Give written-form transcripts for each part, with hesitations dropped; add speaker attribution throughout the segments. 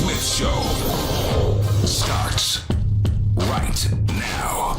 Speaker 1: Smith Show starts right now.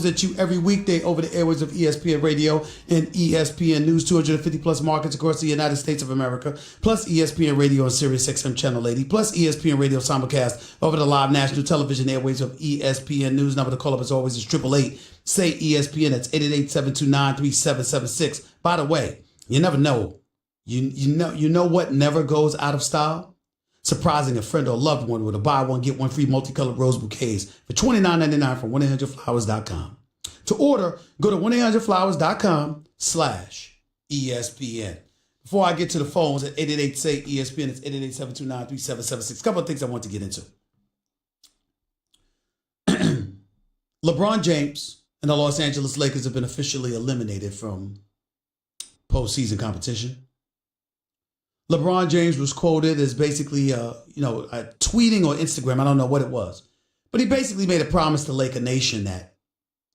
Speaker 2: At you every weekday over the airways of ESPN Radio and ESPN News, 250 plus markets across the United States of America, plus ESPN Radio on Sirius XM Channel 80, plus ESPN Radio simulcast over the live national television airways of ESPN News. Number to call up as always is 888-SAY-ESPN. That's 888-729-3776. By the way, you never know. You know what never goes out of style? Surprising a friend or loved one with a buy one, get one free multicolored rose bouquets for $29.99 from 1-800-Flowers.com. To order, go to 1-800-Flowers.com/ESPN. Before I get to the phones at 888-SAY-ESPN, it's 888-729-3776. A couple of things I want to get into. LeBron James and the Los Angeles Lakers have been officially eliminated from postseason competition. LeBron James was quoted as basically, tweeting or Instagram. I don't know what it was. But he basically made a promise to Laker Nation that,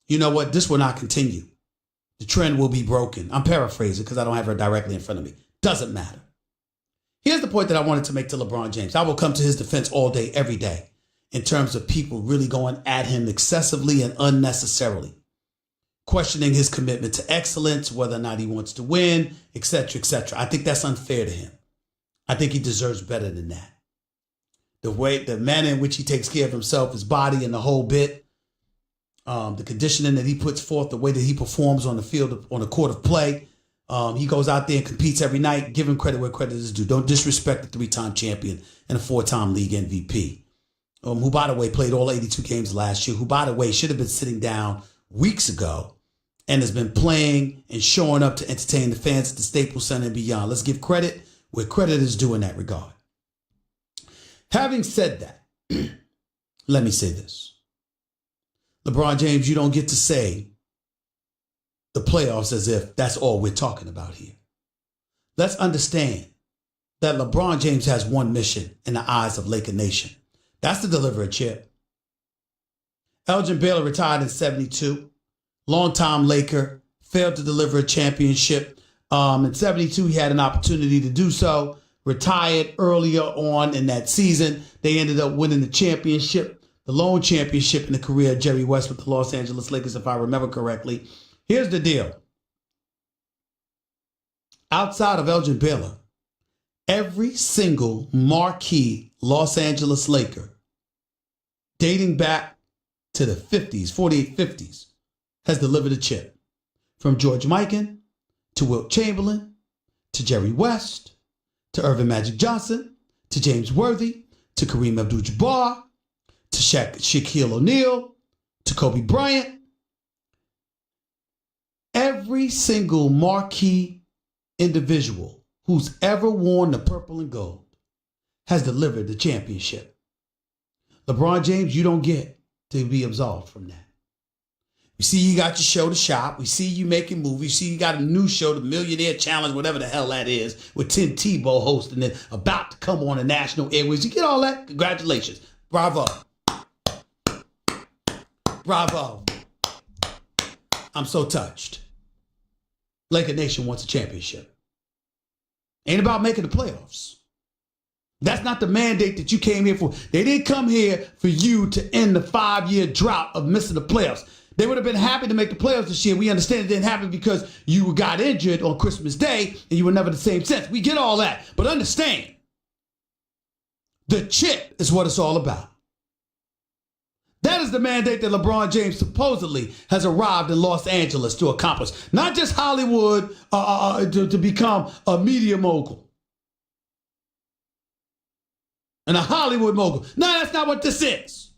Speaker 2: you know what, this will not continue. The trend will be broken. I'm paraphrasing because I don't have her directly in front of me. Doesn't matter. Here's the point that I wanted to make to LeBron James. I will come to his defense all day, every day, in terms of people really going at him excessively and unnecessarily, questioning his commitment to excellence, whether or not he wants to win, et cetera, et cetera. I think that's unfair to him. I think he deserves better than that. The manner in which he takes care of himself, his body and the whole bit, the conditioning that he puts forth, the way that he performs on the field, on the court of play. He goes out there and competes every night. Give him credit where credit is due. Don't disrespect the 3-time champion and a 4-time league MVP, who, by the way, played all 82 games last year, who, by the way, should have been sitting down weeks ago and has been playing and showing up to entertain the fans at the Staples Center and beyond. Let's give credit where credit is due in that regard. Having said that, let me say this. LeBron James, you don't get to say the playoffs as if that's all we're talking about here. Let's understand that LeBron James has one mission in the eyes of Laker Nation. That's to deliver a chip. Elgin Baylor retired in 72. Longtime Laker, failed to deliver a championship. In 72, he had an opportunity to do so, retired earlier on in that season. They ended up winning the championship, the lone championship in the career of Jerry West with the Los Angeles Lakers, if I remember correctly. Here's the deal. Outside of Elgin Baylor, every single marquee Los Angeles Laker, dating back to the 50s, 48, 50s, has delivered a chip. From George Mikan to Wilt Chamberlain, to Jerry West, to Irvin Magic Johnson, to James Worthy, to Kareem Abdul-Jabbar, to Shaquille O'Neal, to Kobe Bryant. Every single marquee individual who's ever worn the purple and gold has delivered the championship. LeBron James, you don't get to be absolved from that. We see you got your show, The Shop. We see you making movies. We see you got a new show, The Millionaire Challenge, whatever the hell that is, with Tim Tebow hosting it, about to come on the national airways. You get all that? Congratulations. Bravo. Bravo. I'm so touched. Laker Nation wants a championship. Ain't about making the playoffs. That's not the mandate that you came here for. They didn't come here for you to end the 5-year drought of missing the playoffs. They would have been happy to make the playoffs this year. We understand it didn't happen because you got injured on Christmas Day and you were never the same since. We get all that. But understand, the chip is what it's all about. That is the mandate that LeBron James supposedly has arrived in Los Angeles to accomplish. Not just Hollywood to become a media mogul and a Hollywood mogul. No, that's not what this is.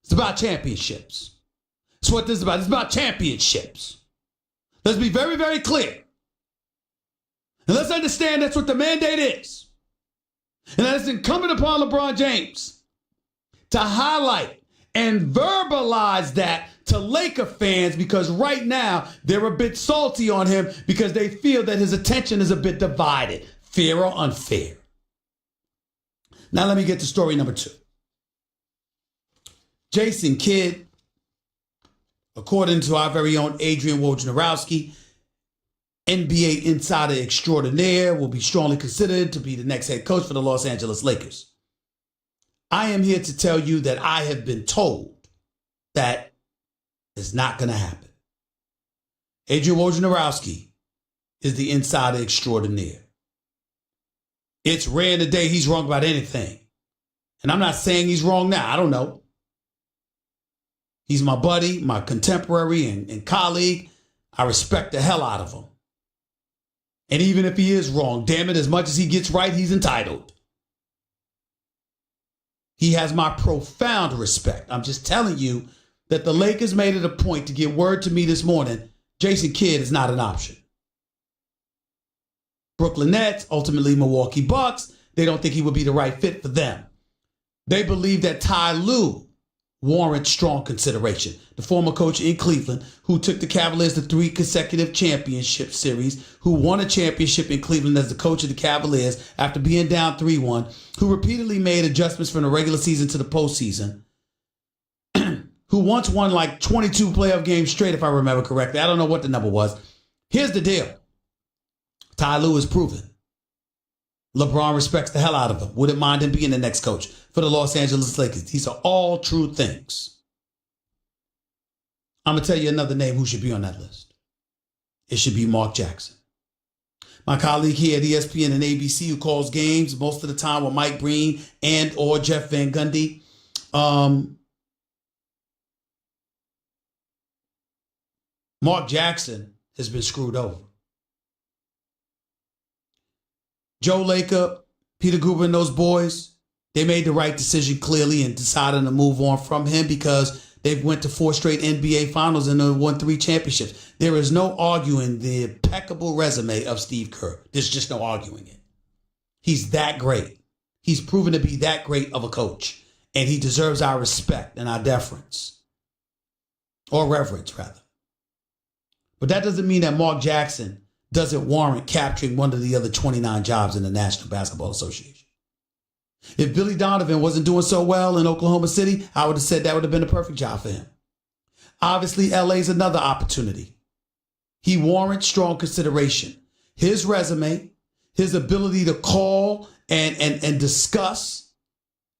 Speaker 2: It's about championships. That's what this is about. It's about championships. Let's be very, very clear. And let's understand that's what the mandate is. And that it's incumbent upon LeBron James to highlight and verbalize that to Laker fans because right now they're a bit salty on him because they feel that his attention is a bit divided, fair or unfair. Now let me get to story number 2. Jason Kidd, according to our very own Adrian Wojnarowski, NBA insider extraordinaire, will be strongly considered to be the next head coach for the Los Angeles Lakers. I am here to tell you that I have been told that is not going to happen. Adrian Wojnarowski is the insider extraordinaire. It's rare in the day he's wrong about anything. And I'm not saying he's wrong now. I don't know. He's my buddy, my contemporary and colleague. I respect the hell out of him. And even if he is wrong, damn it, as much as he gets right, he's entitled. He has my profound respect. I'm just telling you that the Lakers made it a point to get word to me this morning, Jason Kidd is not an option. Brooklyn Nets, ultimately Milwaukee Bucks, they don't think he would be the right fit for them. They believe that Ty Lue warrants strong consideration. The former coach in Cleveland, who took the Cavaliers to 3 consecutive championship series, who won a championship in Cleveland as the coach of the Cavaliers after being down 3-1, who repeatedly made adjustments from the regular season to the postseason, who once won like 22 playoff games straight, if I remember correctly. I don't know what the number was. Here's the deal. Ty Lue is proven. LeBron respects the hell out of him. Wouldn't mind him being the next coach for the Los Angeles Lakers. These are all true things. I'm going to tell you another name who should be on that list. It should be Mark Jackson. My colleague here at ESPN and ABC who calls games most of the time with Mike Breen and or Jeff Van Gundy. Mark Jackson has been screwed over. Joe Lacob, Peter Guber and those boys, they made the right decision clearly and decided to move on from him because they've went to 4 straight NBA finals and they won 3 championships. There is no arguing the impeccable resume of Steve Kerr. There's just no arguing it. He's that great. He's proven to be that great of a coach. And he deserves our respect and our deference. Or reverence, rather. But that doesn't mean that Mark Jackson doesn't warrant capturing one of the other 29 jobs in the National Basketball Association. If Billy Donovan wasn't doing so well in Oklahoma City, I would have said that would have been a perfect job for him. Obviously, LA is another opportunity. He warrants strong consideration. His resume, his ability to call and discuss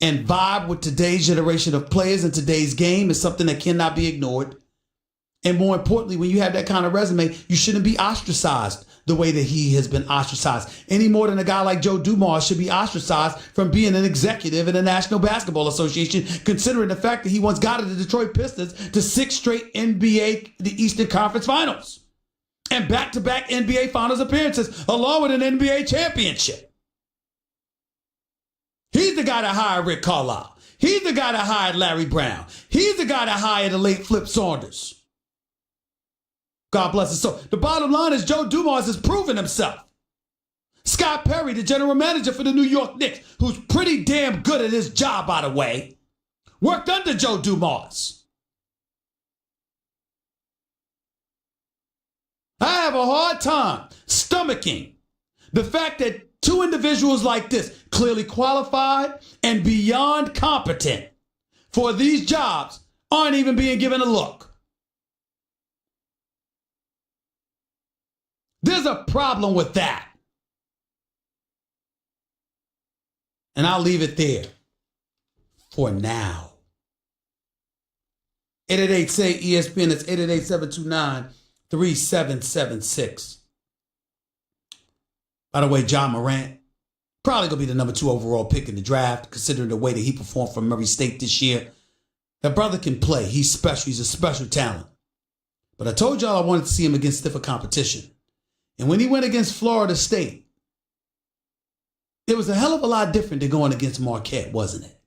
Speaker 2: and vibe with today's generation of players in today's game is something that cannot be ignored. And more importantly, when you have that kind of resume, you shouldn't be ostracized the way that he has been ostracized. Any more than a guy like Joe Dumars should be ostracized from being an executive in the National Basketball Association, considering the fact that he once got the Detroit Pistons to 6 straight NBA, the Eastern Conference Finals, and back-to-back NBA Finals appearances, along with an NBA championship. He's the guy that hired Rick Carlisle. He's the guy that hired Larry Brown. He's the guy that hired the late Flip Saunders. God bless his soul. The bottom line is Joe Dumars has proven himself. Scott Perry, the general manager for the New York Knicks, who's pretty damn good at his job, by the way, worked under Joe Dumars. I have a hard time stomaching the fact that 2 individuals like this, clearly qualified and beyond competent for these jobs, aren't even being given a look. There's a problem with that. And I'll leave it there for now. 888-SAY-ESPN. It's 888-729-3776. By the way, John Morant, probably going to be the number 2 overall pick in the draft, considering the way that he performed for Murray State this year. That brother can play. He's special. He's a special talent. But I told y'all I wanted to see him against stiffer competition. And when he went against Florida State, it was a hell of a lot different than going against Marquette, wasn't it?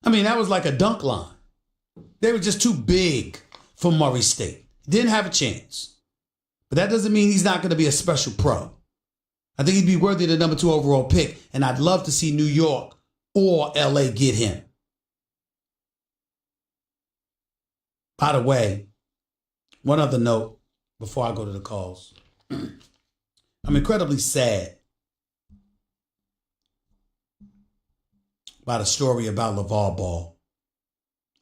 Speaker 2: I mean, that was like a dunk line. They were just too big for Murray State. Didn't have a chance. But that doesn't mean he's not going to be a special pro. I think he'd be worthy of the number 2 overall pick, and I'd love to see New York or LA get him. By the way, one other note before I go to the calls. I'm incredibly sad about a story about LeVar Ball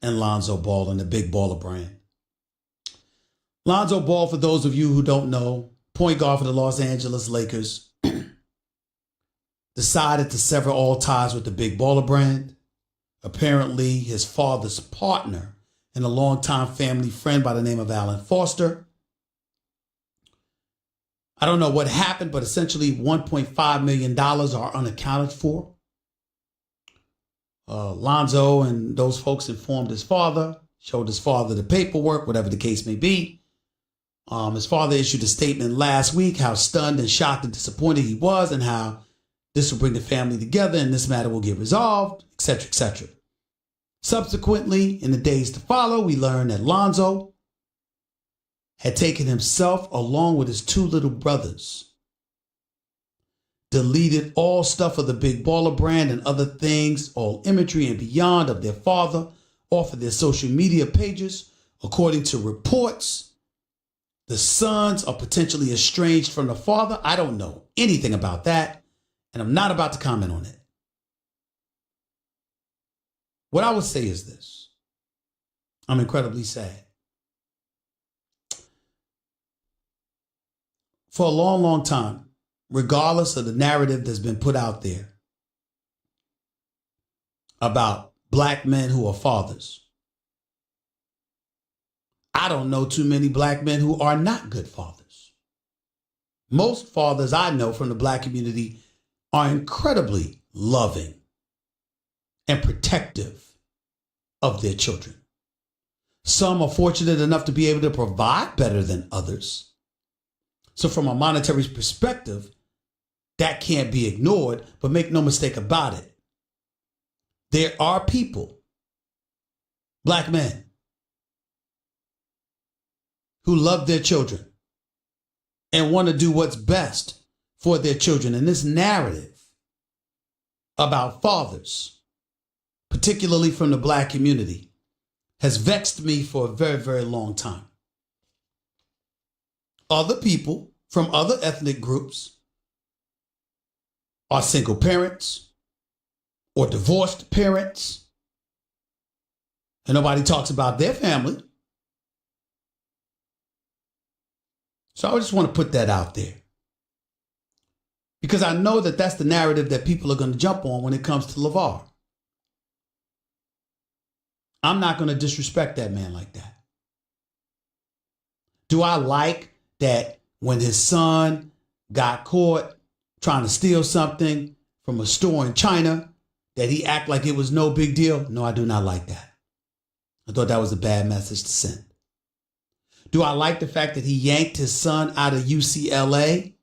Speaker 2: and Lonzo Ball and the Big Baller brand. Lonzo Ball, for those of you who don't know, point guard for the Los Angeles Lakers, decided to sever all ties with the Big Baller brand. Apparently, his father's partner and a longtime family friend by the name of Alan Foster. I don't know what happened, but essentially $1.5 million are unaccounted for. Lonzo and those folks informed his father, showed his father the paperwork, whatever the case may be. His father issued a statement last week how stunned and shocked and disappointed he was and how this will bring the family together and this matter will get resolved, etc., etc. Subsequently, in the days to follow, we learned that Lonzo had taken himself along with his two little brothers, deleted all stuff of the Big Baller brand and other things, all imagery and beyond of their father off of their social media pages. According to reports, the sons are potentially estranged from the father. I don't know anything about that, and I'm not about to comment on it. What I would say is this. I'm incredibly sad. For a long, long time, regardless of the narrative that's been put out there about black men who are fathers, I don't know too many black men who are not good fathers. Most fathers I know from the black community are incredibly loving and protective of their children. Some are fortunate enough to be able to provide better than others. So from a monetary perspective, that can't be ignored, but make no mistake about it. There are people, black men, who love their children and want to do what's best for their children. And this narrative about fathers, particularly from the black community, has vexed me for a very, very long time. Other people from other ethnic groups are single parents or divorced parents, and nobody talks about their family. So I just want to put that out there, because I know that that's the narrative that people are going to jump on when it comes to LeVar. I'm not going to disrespect that man like that. Do I like that when his son got caught trying to steal something from a store in China, that he act like it was no big deal? No, I do not like that. I thought that was a bad message to send. Do I like the fact that he yanked his son out of UCLA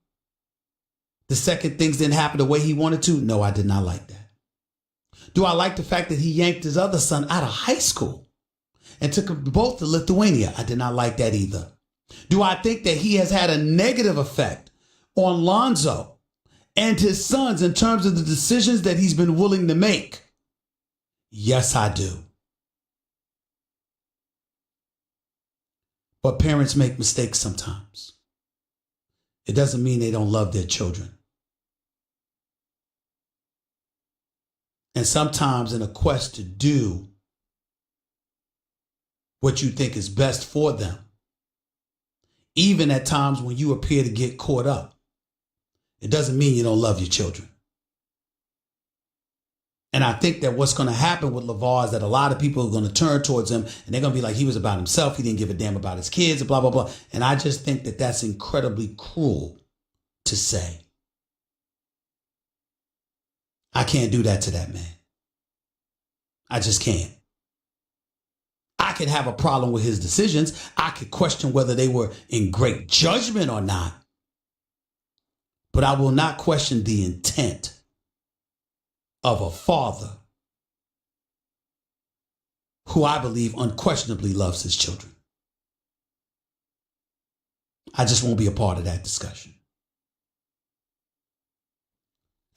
Speaker 2: the second things didn't happen the way he wanted to? No, I did not like that. Do I like the fact that he yanked his other son out of high school and took them both to Lithuania? I did not like that either. Do I think that he has had a negative effect on Lonzo and his sons in terms of the decisions that he's been willing to make? Yes, I do. But parents make mistakes sometimes. It doesn't mean they don't love their children. And sometimes in a quest to do what you think is best for them, even at times when you appear to get caught up, it doesn't mean you don't love your children. And I think that what's going to happen with LeVar is that a lot of people are going to turn towards him and they're going to be like, he was about himself. He didn't give a damn about his kids, blah, blah, blah. And I just think that that's incredibly cruel to say. I can't do that to that man. I just can't. I could have a problem with his decisions. I could question whether they were in great judgment or not. But I will not question the intent of a father who I believe unquestionably loves his children. I just won't be a part of that discussion.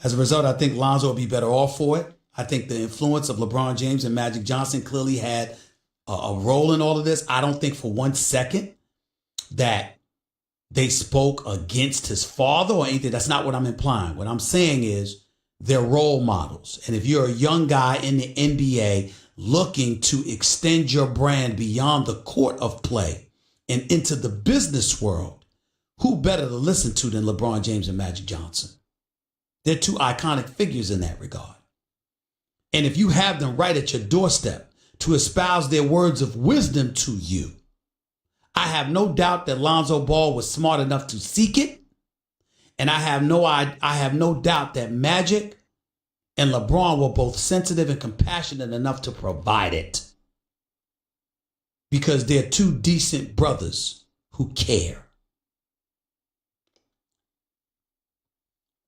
Speaker 2: As a result, I think Lonzo will be better off for it. I think the influence of LeBron James and Magic Johnson clearly had a role in all of this. I don't think for 1 second that they spoke against his father or anything. That's not what I'm implying. What I'm saying is they're role models. And if you're a young guy in the NBA looking to extend your brand beyond the court of play and into the business world, who better to listen to than LeBron James and Magic Johnson? They're two iconic figures in that regard. And if you have them right at your doorstep to espouse their words of wisdom to you, I have no doubt that Lonzo Ball was smart enough to seek it. And I have no doubt that Magic and LeBron were both sensitive and compassionate enough to provide it. Because they're two decent brothers who care.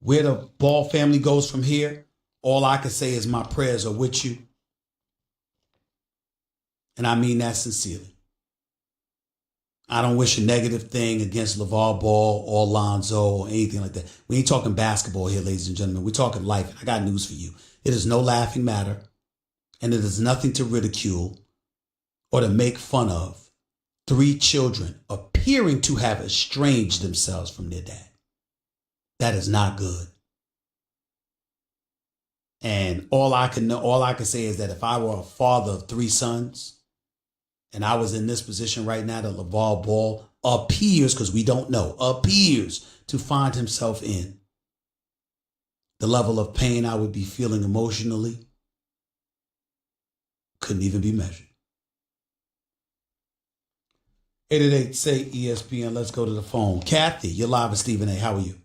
Speaker 2: Where the Ball family goes from here, all I can say is my prayers are with you. And I mean that sincerely. I don't wish a negative thing against LeVar Ball or Lonzo or anything like that. We ain't talking basketball here, ladies and gentlemen. We're talking life. I got news for you. It is no laughing matter, and it is nothing to ridicule or to make fun of 3 children appearing to have estranged themselves from their dad. That is not good. And all I can say is that if I were a father of 3 sons, and I was in this position right now that LeVar Ball appears, because we don't know, appears to find himself in, the level of pain I would be feeling emotionally couldn't even be measured. 888 say ESPN. Let's go to the phone. Kathy, you're live with Stephen A. How are you?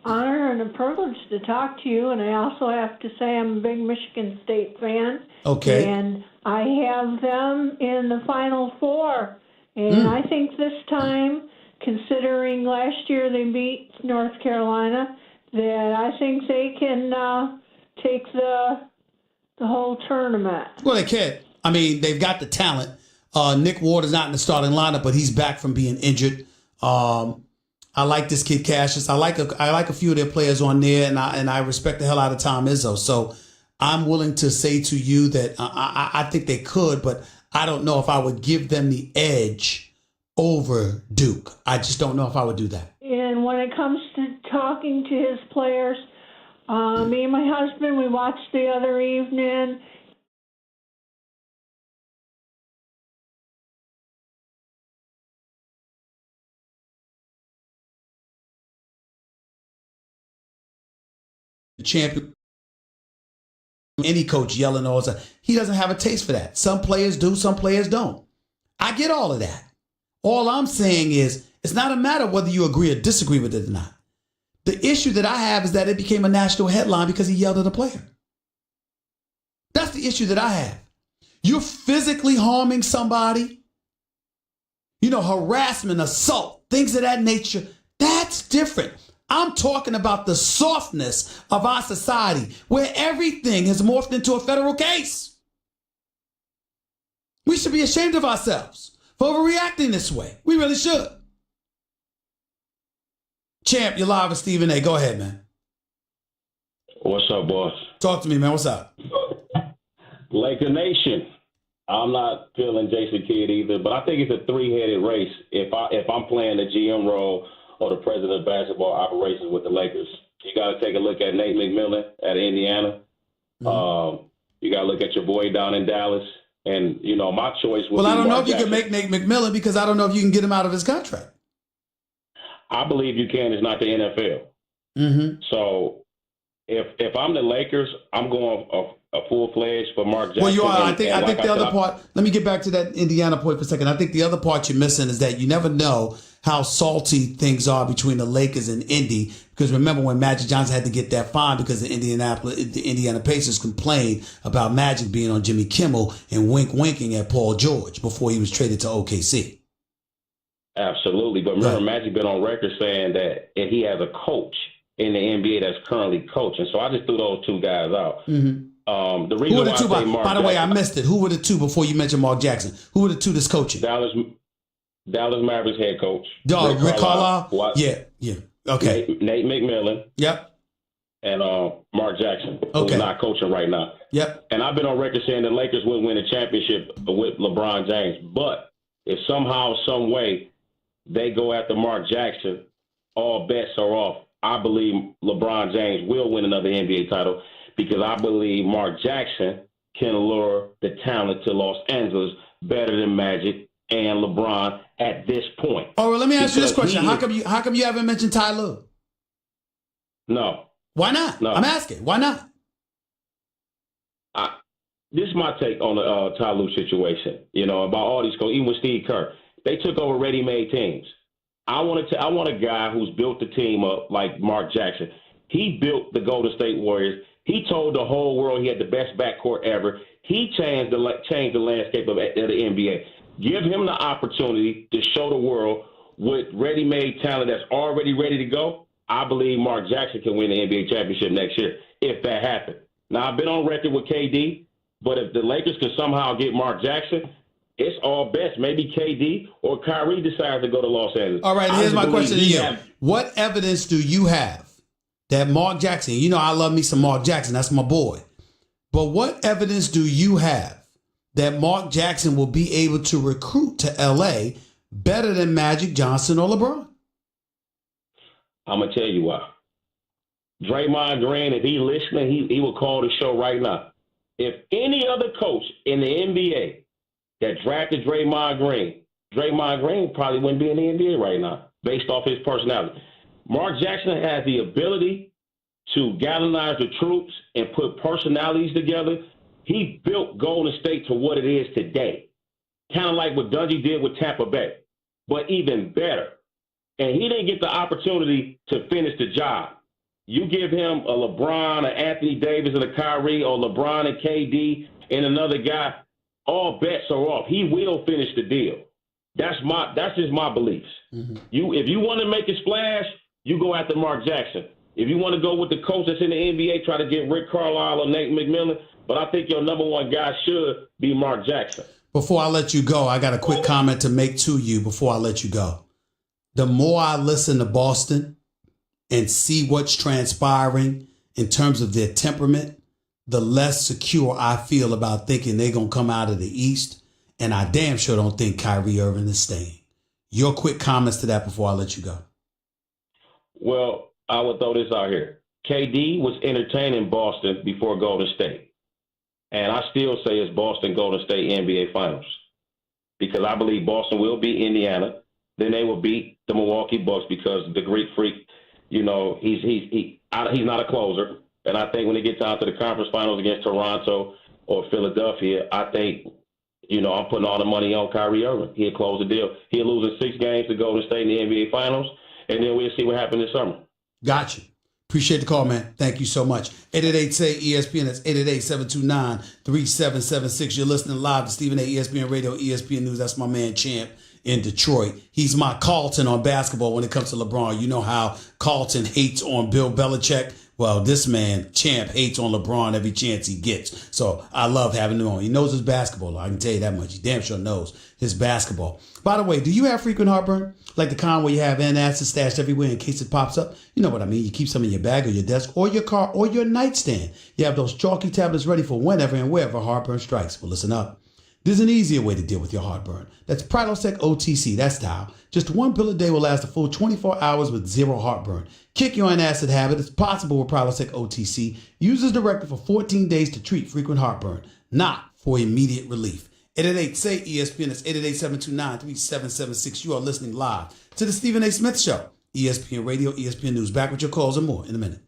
Speaker 3: Honor and a privilege to talk to you, and I also have to say I'm a big Michigan State fan.
Speaker 2: Okay.
Speaker 3: And I have them in the Final Four. And I think this time, considering last year they beat North Carolina, that I think they can take the whole tournament.
Speaker 2: Well, they can. I mean, they've got the talent. Nick Ward is not in the starting lineup, but he's back from being injured. I like this kid Cassius. I like a few of their players on there, and I respect the hell out of Tom Izzo. So I'm willing to say to you that I think they could, but I don't know if I would give them the edge over Duke. I just don't know if I would do that.
Speaker 3: And when it comes to talking to his players, me and my husband, we watched the other evening.
Speaker 2: The champion, any coach yelling all the time. He doesn't have a taste for that. Some players do, some players don't. I get all of that. All I'm saying is it's not a matter whether you agree or disagree with it or not. The issue that I have is that it became a national headline because he yelled at a player. That's the issue that I have. You're physically harming somebody, harassment, assault, things of that nature. That's different. I'm talking about the softness of our society where everything has morphed into a federal case. We should be ashamed of ourselves for overreacting this way. We really should. Champ, you're live with Stephen A. Go ahead, man.
Speaker 4: What's up, boss?
Speaker 2: Talk to me, man. What's up?
Speaker 4: Laker Nation. I'm not feeling Jason Kidd either, but I think it's a 3-headed race. If I'm playing the GM role or the president of basketball operations with the Lakers, you got to take a look at Nate McMillan at Indiana.
Speaker 2: Mm-hmm.
Speaker 4: You got to look at your boy down in Dallas. And, my choice would be
Speaker 2: Well, I don't know
Speaker 4: Mark
Speaker 2: if you can
Speaker 4: Jackson.
Speaker 2: make Nate McMillan because I don't know if you can get him out of his contract.
Speaker 4: I believe you can. It's not the NFL.
Speaker 2: Mm-hmm.
Speaker 4: So if I'm the Lakers, I'm going a full-fledged for Mark Jackson.
Speaker 2: Well, you are. I think
Speaker 4: like
Speaker 2: the other part. Let me get back to that Indiana point for a second. I think the other part you're missing is that you never know how salty things are between the Lakers and Indy. Because remember when Magic Johnson had to get that fine because the Indiana Pacers complained about Magic being on Jimmy Kimmel and winking at Paul George before he was traded to OKC.
Speaker 4: Absolutely. But remember,
Speaker 2: Right.
Speaker 4: Magic been on record saying that he has a coach in the NBA that's currently coaching. So I just threw those 2 guys out.
Speaker 2: Mm-hmm.
Speaker 4: The
Speaker 2: Who
Speaker 4: reason
Speaker 2: were the
Speaker 4: why
Speaker 2: two?
Speaker 4: I say Mark
Speaker 2: By the way, I
Speaker 4: Jackson,
Speaker 2: missed it. Who were the 2 before you mentioned Mark Jackson? Who were the 2 that's coaching?
Speaker 4: Dallas Mavericks head coach.
Speaker 2: Rick Carlisle?
Speaker 4: What?
Speaker 2: Yeah. Okay.
Speaker 4: Nate McMillan.
Speaker 2: Yep.
Speaker 4: and Mark Jackson,
Speaker 2: Okay.
Speaker 4: who's not coaching right now.
Speaker 2: Yep.
Speaker 4: And I've been on record saying the Lakers would win a championship with LeBron James. But if somehow, some way, they go after Mark Jackson, all bets are off. I believe LeBron James will win another NBA title because I believe Mark Jackson can lure the talent to Los Angeles better than Magic and LeBron at this point.
Speaker 2: All right, let me ask you this
Speaker 4: Because
Speaker 2: question. How come you haven't mentioned Ty Lue?
Speaker 4: No.
Speaker 2: Why not?
Speaker 4: No.
Speaker 2: I'm asking. Why not?
Speaker 4: This is my take on the Ty Lue situation. You know, about all these coaches, even with Steve Kerr, they took over ready-made teams. I want a guy who's built the team up like Mark Jackson. He built the Golden State Warriors. He told the whole world he had the best backcourt ever. He changed the landscape of the NBA. Give him the opportunity to show the world with ready-made talent that's already ready to go. I believe Mark Jackson can win the NBA championship next year if that happens. Now, I've been on record with KD, but if the Lakers can somehow get Mark Jackson, it's all best. Maybe KD or Kyrie decides to go to Los Angeles.
Speaker 2: All right, here's my question to you. What evidence do you have that Mark Jackson, you know I love me some Mark Jackson, that's my boy. But what evidence do you have that Mark Jackson will be able to recruit to LA better than Magic Johnson or LeBron?
Speaker 4: I'm going to tell you why. Draymond Green, if he's listening, he will call the show right now. If any other coach in the NBA that drafted Draymond Green probably wouldn't be in the NBA right now based off his personality. Mark Jackson has the ability to galvanize the troops and put personalities together. He built Golden State to what it is today, kind of like what Dungy did with Tampa Bay, but even better. And he didn't get the opportunity to finish the job. You give him a LeBron, an Anthony Davis, and a Kyrie, or LeBron and KD and another guy, all bets are off. He will finish the deal. That's just my beliefs. Mm-hmm. If you want to make a splash, you go after Mark Jackson. If you want to go with the coach that's in the NBA, try to get Rick Carlisle or Nate McMillan. But I think your number one guy should be Mark Jackson.
Speaker 2: Before I let you go, I got a quick comment to make to you before I let you go. The more I listen to Boston and see what's transpiring in terms of their temperament, the less secure I feel about thinking they're going to come out of the East. And I damn sure don't think Kyrie Irving is staying. Your quick comments to that before I let you go.
Speaker 4: Well, I would throw this out here. KD was entertaining Boston before Golden State. And I still say it's Boston Golden State NBA Finals. Because I believe Boston will beat Indiana. Then they will beat the Milwaukee Bucks because the Greek Freak, you know, he's not a closer. And I think when it gets down to the conference finals against Toronto or Philadelphia, I think, you know, I'm putting all the money on Kyrie Irving. He'll close the deal. He'll lose in 6 games to Golden State in the NBA Finals, and then we'll see what happens this summer.
Speaker 2: Gotcha. Appreciate the call, man. Thank you so much. 888-SAY-ESPN. That's 888-729-3776. You're listening live to Stephen A. ESPN Radio, ESPN News. That's my man, Champ, in Detroit. He's my Carlton on basketball when it comes to LeBron. You know how Carlton hates on Bill Belichick. Well, this man, Champ, hates on LeBron every chance he gets. So I love having him on. He knows his basketball. I can tell you that much. He damn sure knows his basketball. By the way, do you have frequent heartburn? Like the kind where you have antacids stashed everywhere in case it pops up? You know what I mean. You keep some in your bag or your desk or your car or your nightstand. You have those chalky tablets ready for whenever and wherever heartburn strikes. Well, listen up. There's an easier way to deal with your heartburn. That's Prilosec OTC. That's style. Just one pill a day will last a full 24 hours with zero heartburn. Kick your antacid habit. It's possible with Prilosec OTC. Use as directed for 14 days to treat frequent heartburn, not for immediate relief. 888-SAY-ESPN. That's 888-729-3776. You are listening live to the Stephen A. Smith Show. ESPN Radio, ESPN News. Back with your calls and more in a minute.